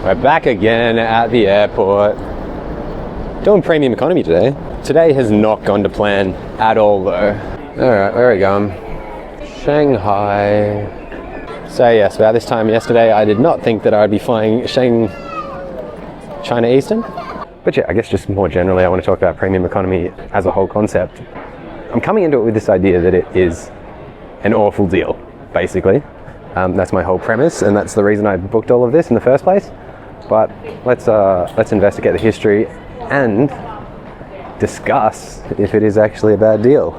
We're back again at the airport. Doing premium economy today. Today has not gone to plan at all though. Alright, where are we going? Shanghai. So yes, about this time yesterday I did not think that I would be flying China Eastern. But yeah, I guess just more generally I want to talk about premium economy as a whole concept. I'm coming into it with this idea that it is an awful deal, basically. That's my whole premise, and that's the reason I booked all of this in the first place. But let's investigate the history and discuss if it is actually a bad deal.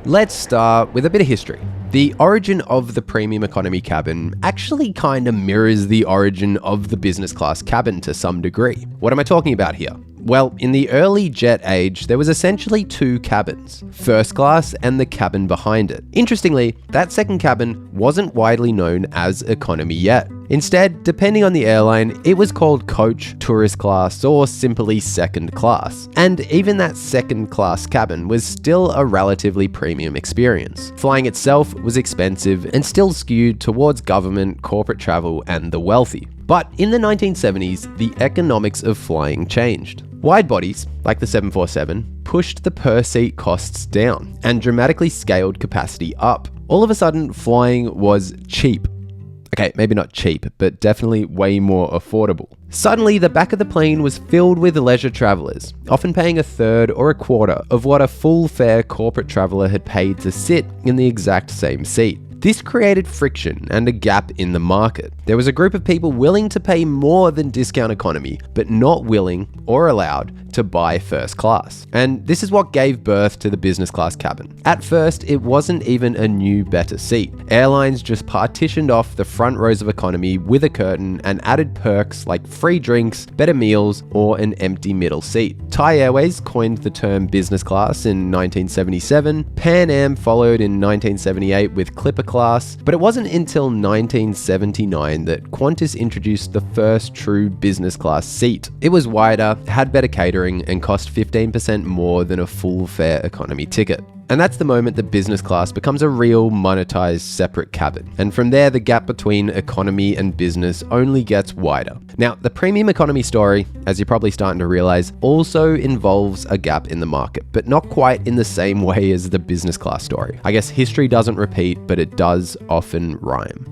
Let's start with a bit of history. The origin of the premium economy cabin actually kind of mirrors the origin of the business class cabin to some degree. What am I talking about here? Well, in the early jet age, there was essentially two cabins, first class and the cabin behind it. Interestingly, that second cabin wasn't widely known as economy yet. Instead, depending on the airline, it was called coach, tourist class, or simply second class. And even that second class cabin was still a relatively premium experience. Flying itself was expensive and still skewed towards government, corporate travel, and the wealthy. But in the 1970s, the economics of flying changed. Wide bodies, like the 747, pushed the per-seat costs down and dramatically scaled capacity up. All of a sudden, flying was cheap. Okay, maybe not cheap, but definitely way more affordable. Suddenly, the back of the plane was filled with leisure travelers, often paying a third or a quarter of what a full-fare corporate traveler had paid to sit in the exact same seat. This created friction and a gap in the market. There was a group of people willing to pay more than discount economy, but not willing or allowed to buy first class. And this is what gave birth to the business class cabin. At first, it wasn't even a new, better seat. Airlines just partitioned off the front rows of economy with a curtain and added perks like free drinks, better meals, or an empty middle seat. Thai Airways coined the term business class in 1977. Pan Am followed in 1978 with Clipper class, but it wasn't until 1979 that Qantas introduced the first true business class seat. It was wider, had better catering, and cost 15% more than a full fare economy ticket. And that's the moment that business class becomes a real monetized separate cabin. And from there, the gap between economy and business only gets wider. Now, the premium economy story, as you're probably starting to realize, also involves a gap in the market, but not quite in the same way as the business class story. I guess history doesn't repeat, but it does often rhyme.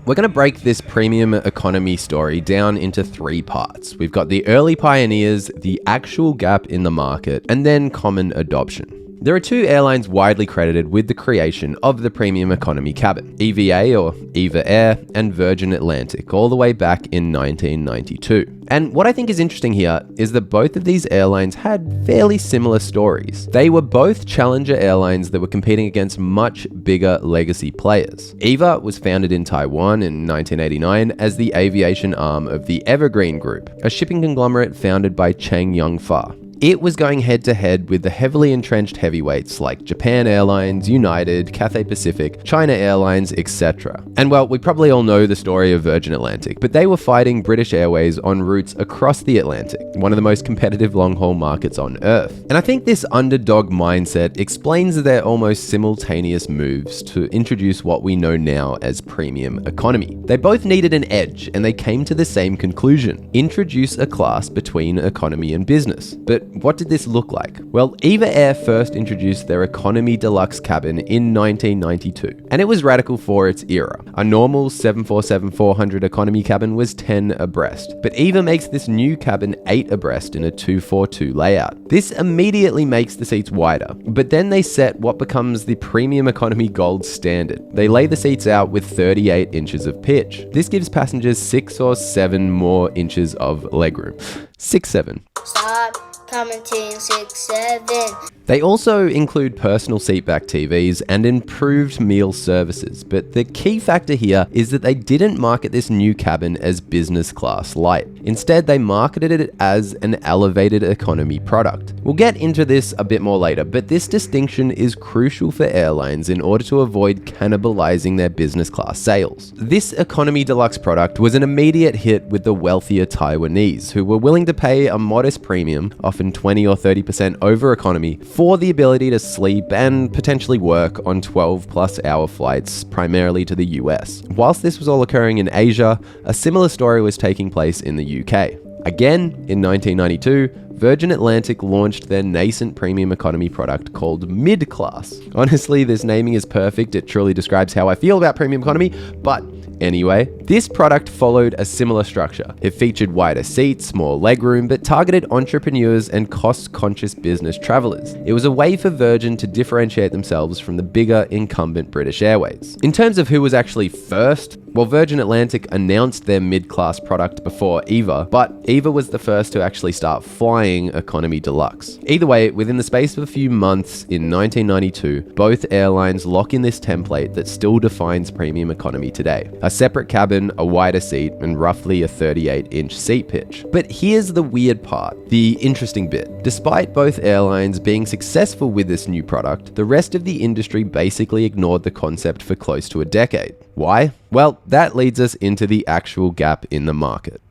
We're going to break this premium economy story down into three parts. We've got the early pioneers, the actual gap in the market, and then common adoption. There are two airlines widely credited with the creation of the premium economy cabin, EVA or Eva Air and Virgin Atlantic, all the way back in 1992. And what I think is interesting here is that both of these airlines had fairly similar stories. They were both challenger airlines that were competing against much bigger legacy players. Eva was founded in Taiwan in 1989 as the aviation arm of the Evergreen Group, a shipping conglomerate founded by Chang Yong-fa. It was going head-to-head with the heavily entrenched heavyweights like Japan Airlines, United, Cathay Pacific, China Airlines, etc. And well, we probably all know the story of Virgin Atlantic, but they were fighting British Airways on routes across the Atlantic, one of the most competitive long-haul markets on Earth. And I think this underdog mindset explains their almost simultaneous moves to introduce what we know now as premium economy. They both needed an edge, and they came to the same conclusion: introduce a class between economy and business. But what did this look like? Well, Eva Air first introduced their economy deluxe cabin in 1992, and it was radical for its era. A normal 747-400 economy cabin was 10 abreast, but Eva makes this new cabin 8 abreast in a 242 layout. This immediately makes the seats wider, but then they set what becomes the premium economy gold standard. They lay the seats out with 38 inches of pitch. This gives passengers 6 or 7 more inches of legroom. 6-7. Stop commenting 6-7. They also include personal seatback TVs and improved meal services, but the key factor here is that they didn't market this new cabin as business class light. Instead, they marketed it as an elevated economy product. We'll get into this a bit more later, but this distinction is crucial for airlines in order to avoid cannibalizing their business class sales. This economy deluxe product was an immediate hit with the wealthier Taiwanese, who were willing to pay a modest premium, often 20 or 30% over economy, for the ability to sleep and potentially work on 12+ hour flights, primarily to the US. Whilst this was all occurring in Asia, a similar story was taking place in the UK. Again, in 1992, Virgin Atlantic launched their nascent premium economy product called mid-class. Honestly, this naming is perfect. It truly describes how I feel about premium economy, but anyway, this product followed a similar structure. It featured wider seats, more legroom, but targeted entrepreneurs and cost-conscious business travelers. It was a way for Virgin to differentiate themselves from the bigger incumbent British Airways. In terms of who was actually first, well, Virgin Atlantic announced their mid-class product before EVA, but EVA was the first to actually start flying economy deluxe. Either way, within the space of a few months in 1992, both airlines lock in this template that still defines premium economy today. A separate cabin, a wider seat, and roughly a 38-inch seat pitch. But here's the weird part, the interesting bit. Despite both airlines being successful with this new product, the rest of the industry basically ignored the concept for close to a decade. Why? Well, that leads us into the actual gap in the market.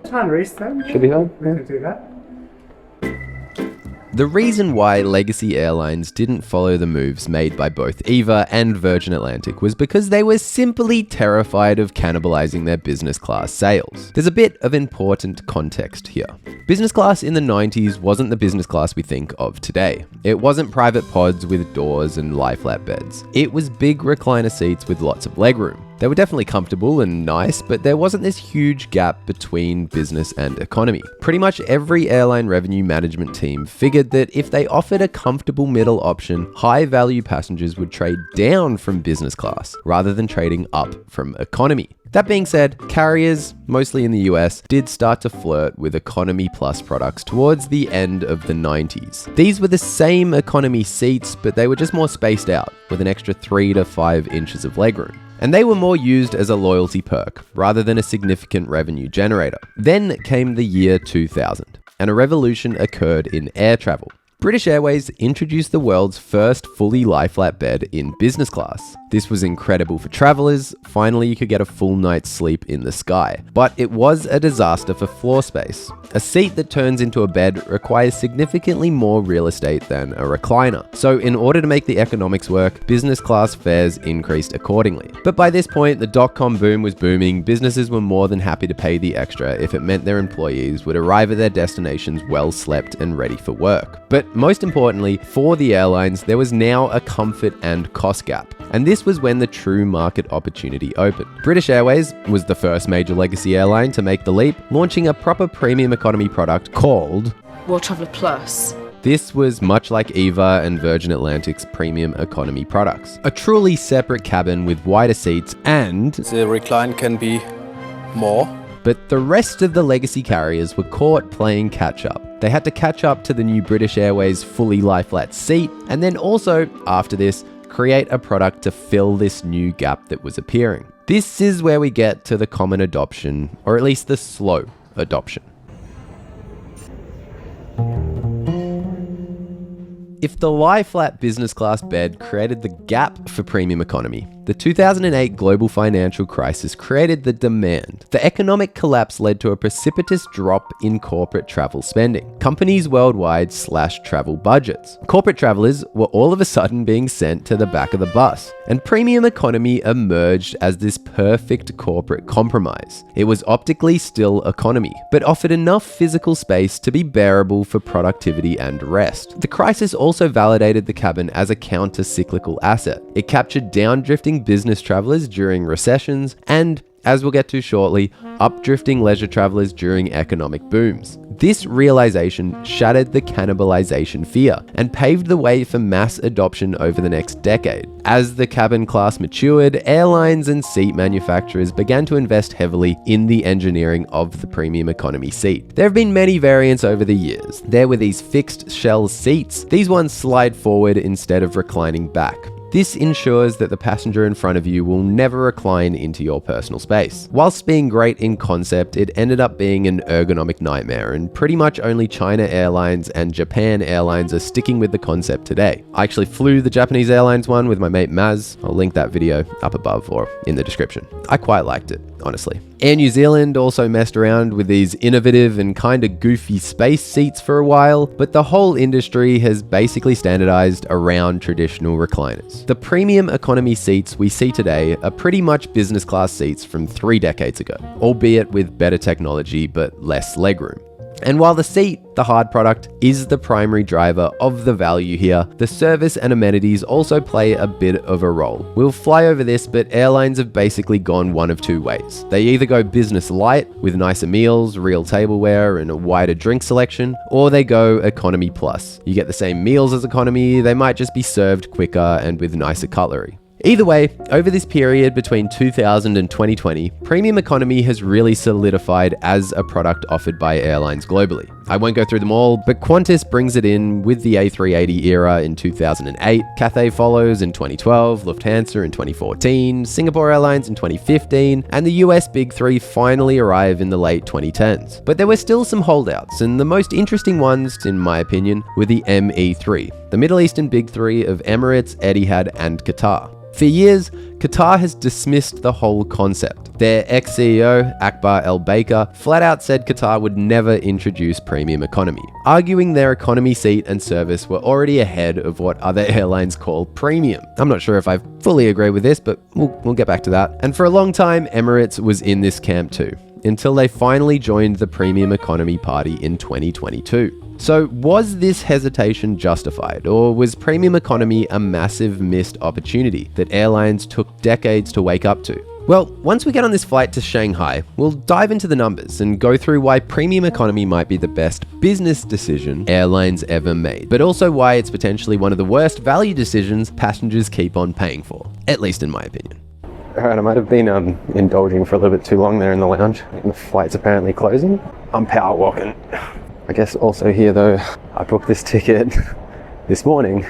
Try and restart. Should be fine. We can do that. The reason why legacy airlines didn't follow the moves made by both EVA and Virgin Atlantic was because they were simply terrified of cannibalizing their business class sales. There's a bit of important context here. Business class in the 90s wasn't the business class we think of today. It wasn't private pods with doors and lie-flat beds. It was big recliner seats with lots of legroom. They were definitely comfortable and nice, but there wasn't this huge gap between business and economy. Pretty much every airline revenue management team figured that if they offered a comfortable middle option, high-value passengers would trade down from business class rather than trading up from economy. That being said, carriers, mostly in the US, did start to flirt with economy plus products towards the end of the 90s. These were the same economy seats, but they were just more spaced out, with an extra 3 to 5 inches of legroom. And they were more used as a loyalty perk, rather than a significant revenue generator. Then came the year 2000, and a revolution occurred in air travel. British Airways introduced the world's first fully lie-flat bed in business class. This was incredible for travelers. Finally, you could get a full night's sleep in the sky. But it was a disaster for floor space. A seat that turns into a bed requires significantly more real estate than a recliner. So in order to make the economics work, business class fares increased accordingly. But by this point, the dot-com boom was booming. Businesses were more than happy to pay the extra if it meant their employees would arrive at their destinations well slept and ready for work. But most importantly, for the airlines, there was now a comfort and cost gap. And this was when the true market opportunity opened. British Airways was the first major legacy airline to make the leap, launching a proper premium economy product called World Traveller Plus. This was much like EVA and Virgin Atlantic's premium economy products. A truly separate cabin with wider seats and the recline can be more. But the rest of the legacy carriers were caught playing catch up. They had to catch up to the new British Airways fully lie-flat seat, and then also, after this, create a product to fill this new gap that was appearing. This is where we get to the common adoption, or at least the slow adoption. If the lie-flat business class bed created the gap for premium economy, the 2008 global financial crisis created the demand. The economic collapse led to a precipitous drop in corporate travel spending. Companies worldwide slashed travel budgets. Corporate travelers were all of a sudden being sent to the back of the bus, and premium economy emerged as this perfect corporate compromise. It was optically still economy, but offered enough physical space to be bearable for productivity and rest. The crisis also validated the cabin as a counter-cyclical asset. It captured down-drifting business travelers during recessions and, as we'll get to shortly, up-drifting leisure travelers during economic booms. This realization shattered the cannibalization fear and paved the way for mass adoption over the next decade. As the cabin class matured, airlines and seat manufacturers began to invest heavily in the engineering of the premium economy seat. There have been many variants over the years. There were these fixed shell seats. These ones slide forward instead of reclining back. This ensures that the passenger in front of you will never recline into your personal space. Whilst being great in concept, it ended up being an ergonomic nightmare, and pretty much only China Airlines and Japan Airlines are sticking with the concept today. I actually flew the Japanese Airlines one with my mate Maz. I'll link that video up above or in the description. I quite liked it. honestly. Air New Zealand also messed around with these innovative and kinda goofy space seats for a while, but the whole industry has basically standardized around traditional recliners. The premium economy seats we see today are pretty much business class seats from 3 decades ago, albeit with better technology but less legroom. And while the seat, the hard product, is the primary driver of the value here, the service and amenities also play a bit of a role. We'll fly over this, but airlines have basically gone one of 2 ways. They either go business light with nicer meals, real tableware, and a wider drink selection, or they go economy plus. You get the same meals as economy, they might just be served quicker and with nicer cutlery. Either way, over this period between 2000 and 2020, premium economy has really solidified as a product offered by airlines globally. I won't go through them all, but Qantas brings it in with the A380 era in 2008, Cathay follows in 2012, Lufthansa in 2014, Singapore Airlines in 2015, and the US Big Three finally arrive in the late 2010s. But there were still some holdouts, and the most interesting ones, in my opinion, were the ME3, the Middle Eastern Big Three of Emirates, Etihad, and Qatar. For years, Qatar has dismissed the whole concept. Their ex-CEO, Akbar El-Baker, flat out said Qatar would never introduce premium economy, arguing their economy seat and service were already ahead of what other airlines call premium. I'm not sure if I fully agree with this, but we'll get back to that. And for a long time, Emirates was in this camp too, until they finally joined the premium economy party in 2022. So was this hesitation justified, or was premium economy a massive missed opportunity that airlines took decades to wake up to? Well, once we get on this flight to Shanghai, we'll dive into the numbers and go through why premium economy might be the best business decision airlines ever made, but also why it's potentially one of the worst value decisions passengers keep on paying for, at least in my opinion. Alright, I might have been indulging for a little bit too long there in the lounge. The flight's apparently closing. I'm power walking. I guess also here though, I booked this ticket this morning.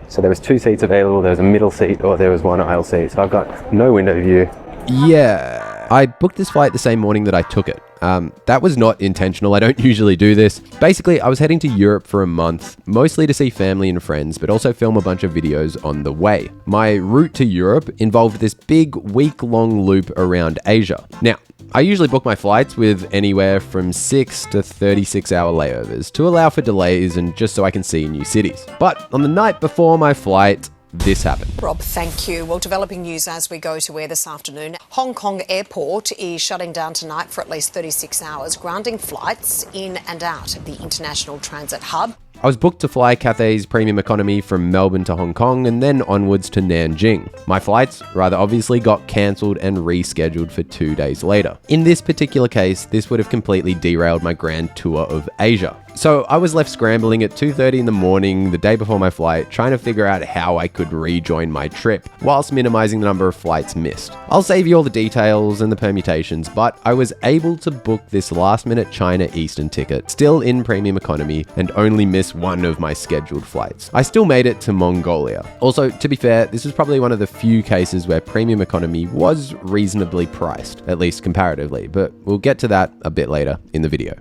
So there was 2 seats available, there was a middle seat or there was 1 aisle seat. So I've got no window view. Yeah, I booked this flight the same morning that I took it. That was not intentional, I don't usually do this. Basically, I was heading to Europe for a month, mostly to see family and friends, but also film a bunch of videos on the way. My route to Europe involved this big week-long loop around Asia. Now, I usually book my flights with anywhere from 6 to 36-hour layovers to allow for delays and just so I can see new cities. But on the night before my flight, this happened. Rob, thank you. Well, developing news as we go to air this afternoon. Hong Kong Airport is shutting down tonight for at least 36 hours, grounding flights in and out of the international transit hub. I was booked to fly Cathay's premium economy from Melbourne to Hong Kong and then onwards to Nanjing. My flights, rather obviously, got cancelled and rescheduled for 2 days later. In this particular case, this would have completely derailed my grand tour of Asia. So I was left scrambling at 2:30 in the morning the day before my flight, trying to figure out how I could rejoin my trip, whilst minimizing the number of flights missed. I'll save you all the details and the permutations, but I was able to book this last-minute China Eastern ticket, still in premium economy, and only miss one of my scheduled flights. I still made it to Mongolia. Also, to be fair, this was probably one of the few cases where premium economy was reasonably priced, at least comparatively, but we'll get to that a bit later in the video.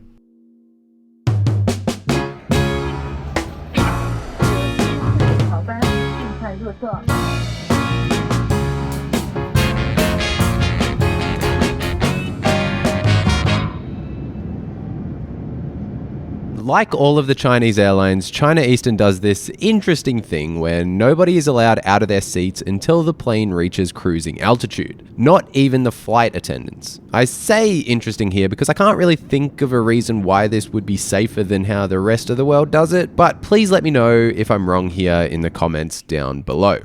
Like all of the Chinese airlines, China Eastern does this interesting thing where nobody is allowed out of their seats until the plane reaches cruising altitude. Not even the flight attendants. I say interesting here because I can't really think of a reason why this would be safer than how the rest of the world does it, but please let me know if I'm wrong here in the comments down below.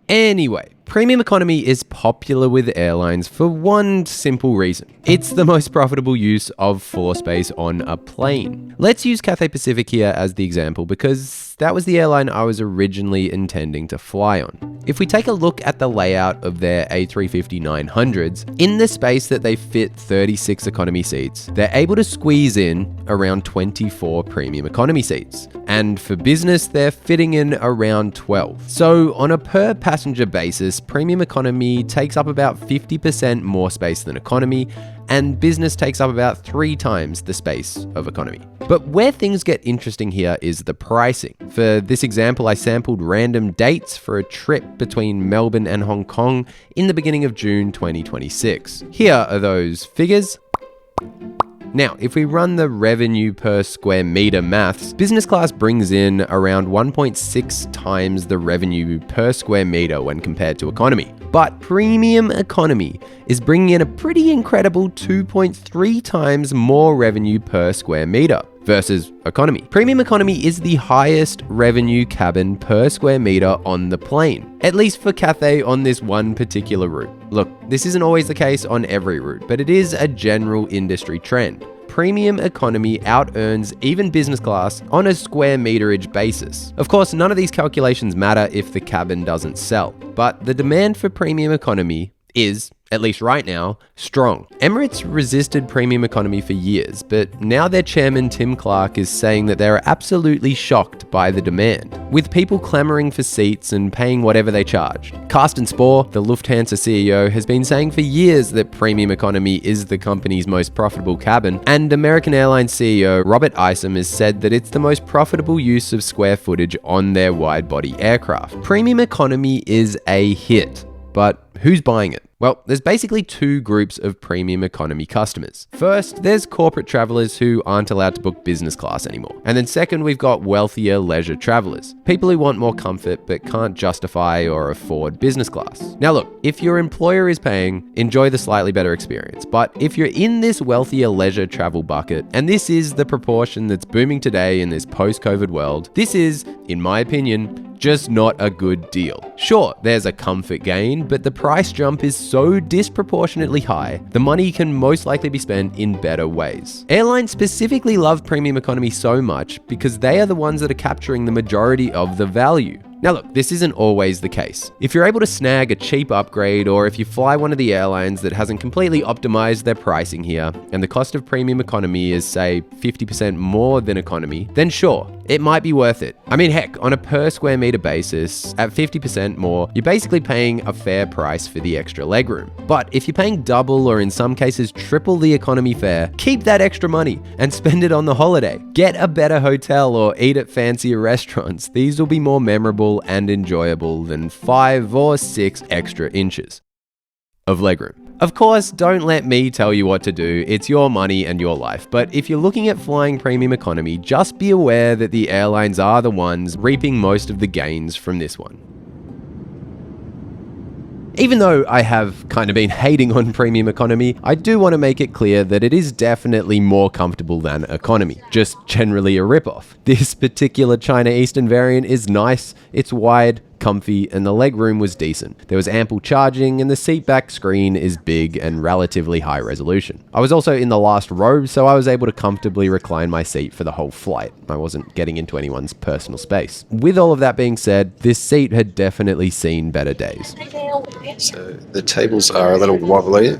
Anyway, premium economy is popular with airlines for one simple reason. It's the most profitable use of floor space on a plane. Let's use Cathay Pacific here as the example because that was the airline I was originally intending to fly on. If we take a look at the layout of their A350-900s, in the space that they fit 36 economy seats, they're able to squeeze in around 24 premium economy seats. And for business, they're fitting in around 12. So on a per passenger basis, premium economy takes up about 50% more space than economy, and business takes up about 3 times the space of economy. But where things get interesting here is the pricing. For this example, I sampled random dates for a trip between Melbourne and Hong Kong in the beginning of June 2026. Here are those figures. Now, if we run the revenue per square meter maths, business class brings in around 1.6 times the revenue per square meter when compared to economy. But premium economy is bringing in a pretty incredible 2.3 times more revenue per square meter versus economy. Premium economy is the highest revenue cabin per square meter on the plane, at least for Cathay on this one particular route. Look, this isn't always the case on every route, but it is a general industry trend. Premium economy out-earns even business class on a square meterage basis. Of course, none of these calculations matter if the cabin doesn't sell, but the demand for premium economy is, at least right now, strong. Emirates resisted premium economy for years, but now their chairman Tim Clark is saying that they're absolutely shocked by the demand, with people clamoring for seats and paying whatever they charged. Carsten Spohr, the Lufthansa CEO, has been saying for years that premium economy is the company's most profitable cabin, and American Airlines CEO Robert Isom has said that it's the most profitable use of square footage on their wide-body aircraft. Premium economy is a hit, but who's buying it? Well, there's basically 2 groups of premium economy customers. First, there's corporate travelers who aren't allowed to book business class anymore. And then second, we've got wealthier leisure travelers, people who want more comfort but can't justify or afford business class. Now look, if your employer is paying, enjoy the slightly better experience. But if you're in this wealthier leisure travel bucket, and this is the proportion that's booming today in this post-COVID world, this is, in my opinion, just not a good deal. Sure, there's a comfort gain, but the price jump is so disproportionately high, the money can most likely be spent in better ways. Airlines specifically love premium economy so much because they are the ones that are capturing the majority of the value. Now look, this isn't always the case. If you're able to snag a cheap upgrade, or if you fly one of the airlines that hasn't completely optimized their pricing here, and the cost of premium economy is, say, 50% more than economy, then sure, it might be worth it. I mean, heck, on a per square meter basis, at 50% more, you're basically paying a fair price for the extra legroom. But if you're paying double, or in some cases triple the economy fare, keep that extra money and spend it on the holiday. Get a better hotel or eat at fancier restaurants. These will be more memorable and enjoyable than 5 or 6 extra inches of legroom. Of course, don't let me tell you what to do. It's your money and your life. But if you're looking at flying premium economy, just be aware that the airlines are the ones reaping most of the gains from this one. Even though I have kind of been hating on premium economy, I do want to make it clear that it is definitely more comfortable than economy, just generally a ripoff. This particular China Eastern variant is nice, it's wide, comfy, and the legroom was decent. There was ample charging, and the seat back screen is big and relatively high resolution. I was also in the last row, so I was able to comfortably recline my seat for the whole flight. I wasn't getting into anyone's personal space. With all of that being said, this seat had definitely seen better days. So the tables are a little wobbly,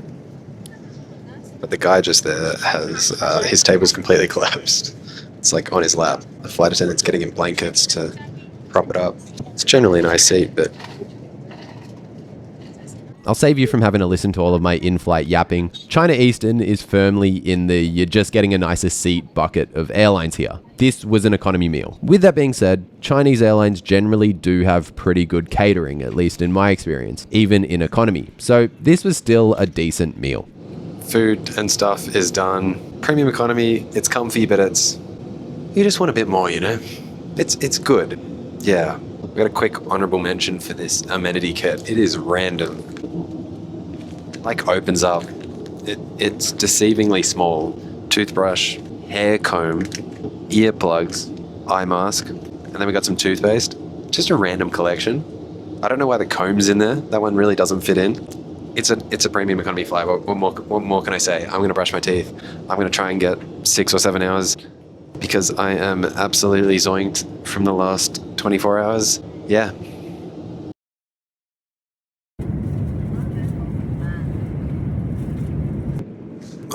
but the guy just there has his table's completely collapsed. It's like on his lap. The flight attendant's getting him blankets to prop it up. It's generally a nice seat, but I'll save you from having to listen to all of my in-flight yapping. China Eastern is firmly in the you're just getting a nicer seat bucket of airlines here. This was an economy meal. With that being said, Chinese airlines generally do have pretty good catering, at least in my experience, even in economy. So this was still a decent meal. food and stuff is done. Premium economy, it's comfy, but you just want a bit more, you know? It's good. Yeah. We got a quick honorable mention for this amenity kit. It is random. It like opens up. It's deceivingly small. Toothbrush, hair comb, earplugs, eye mask, and then we got some toothpaste. Just a random collection. I don't know why the comb's in there. That one really doesn't fit in. It's a premium economy flight. What more can I say? I'm gonna brush my teeth. I'm gonna try and get 6 or 7 hours because I am absolutely zoinked from the last 24 hours. Yeah.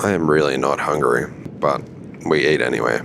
I am really not hungry, but we eat anyway.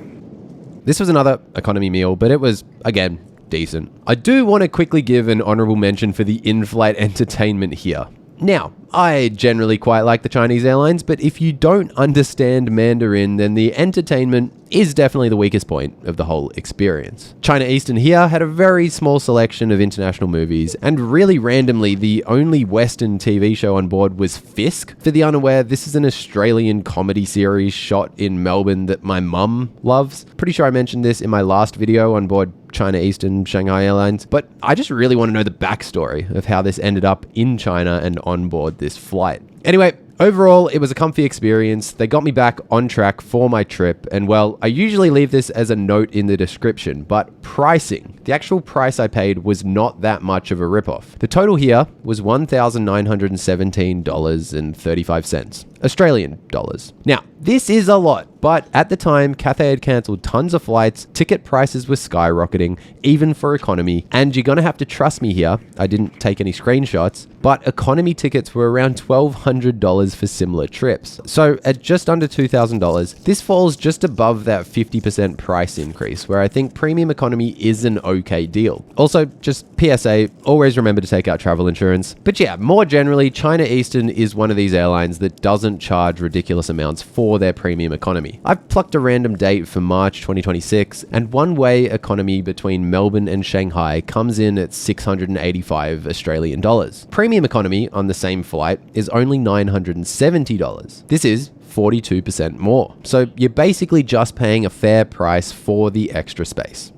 This was another economy meal, but it was, again, decent. I do want to quickly give an honorable mention for the in-flight entertainment here. Now, I generally quite like the Chinese airlines, but if you don't understand Mandarin, then the entertainment is definitely the weakest point of the whole experience. China Eastern here had a very small selection of international movies, and really randomly, the only Western TV show on board was Fisk. For the unaware, this is an Australian comedy series shot in Melbourne that my mum loves. Pretty sure I mentioned this in my last video on board China Eastern Shanghai Airlines, but I just really want to know the backstory of how this ended up in China and on board this flight. Anyway, overall, it was a comfy experience. They got me back on track for my trip, and well, I usually leave this as a note in the description, but pricing. The actual price I paid was not that much of a ripoff. The total here was $1,917.35. Australian dollars. Now, this is a lot, but at the time, Cathay had cancelled tons of flights, ticket prices were skyrocketing, even for economy, and you're gonna have to trust me here, I didn't take any screenshots, but economy tickets were around $1,200 for similar trips. So at just under $2,000, this falls just above that 50% price increase, where I think premium economy is an okay deal. Also, just PSA, always remember to take out travel insurance. But yeah, more generally, China Eastern is one of these airlines that doesn't charge ridiculous amounts for their premium economy. I've plucked a random date for March 2026, and one-way economy between Melbourne and Shanghai comes in at 685 Australian dollars. Premium economy on the same flight is only $970. This is 42% more. So you're basically just paying a fair price for the extra space.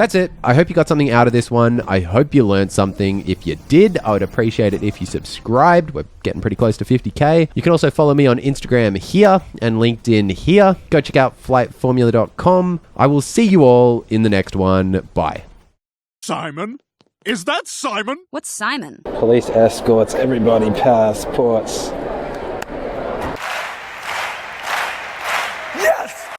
That's it. I hope you got something out of this one. I hope you learned something. If you did, I would appreciate it if you subscribed. We're getting pretty close to 50k. You can also follow me on Instagram here and LinkedIn here. Go check out flightformula.com. I will see you all in the next one. Bye. Simon? Is that Simon? What's Simon? Police escorts, everybody, passports.